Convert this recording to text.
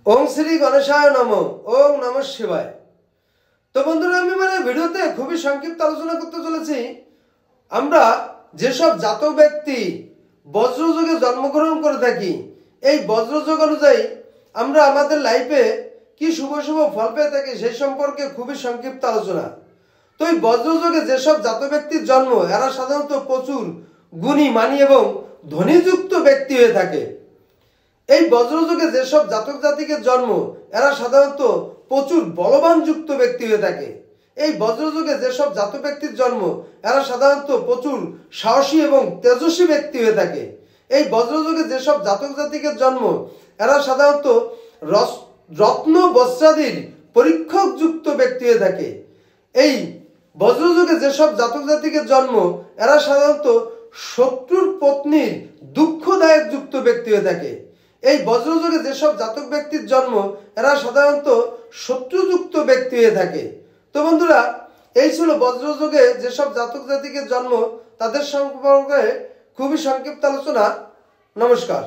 ओम श्री गणेशाय नमः। ओम नमः शिवाय। तो बंधुरा भिडियोते खूबी संक्षिप्त आलोचना करते चलेছি আমরা যেসব জাতক ব্যক্তি বজ্রযোগে জন্মগ্রহণ করে থাকি এই বজ্রযোগ অনুযায়ী আমরা আমাদের লাইফে কি শুভ শুভ ফল পেয়ে থাকি সেই সম্পর্কে খুবই সংক্ষিপ্ত আলোচনা। তো এই বজ্রযোগে যেসব জাতক ব্যক্তির জন্ম এরা সাধারণত প্রচুর গুণী মানী এবং ধনীযুক্ত ব্যক্তি হয়ে থাকে। এই বজ্রযোগে যেসব জাতক জাতিকের জন্ম এরা সাধারণত প্রচুর বলবান যুক্ত ব্যক্তি হয়ে থাকে। এই বজ্রযোগে যেসব জাতক ব্যক্তির জন্ম এরা সাধারণত প্রচুর সাহসী এবং তেজস্বী ব্যক্তি হয়ে থাকে। এই বজ্রযোগে যেসব জাতক জাতিকের জন্ম এরা সাধারণত রত্ন বস্ত্রাদির পরীক্ষক যুক্ত ব্যক্তি হয়ে থাকে। এই বজ্রযোগে যেসব জাতক জাতিকের জন্ম এরা সাধারণত শত্রুর পত্নীর দুঃখদায়ক যুক্ত ব্যক্তি হয়ে থাকে। এই বজ্রযোগে যেসব জাতক ব্যক্তির জন্ম এরা সাধারণত শত্রুযুক্ত ব্যক্তি হয়ে থাকে। তো বন্ধুরা এই ছিল বজ্রযোগে যেসব জাতক জাতিকের জন্ম তাদের সম্পর্কে খুবই সংক্ষিপ্ত আলোচনা। নমস্কার।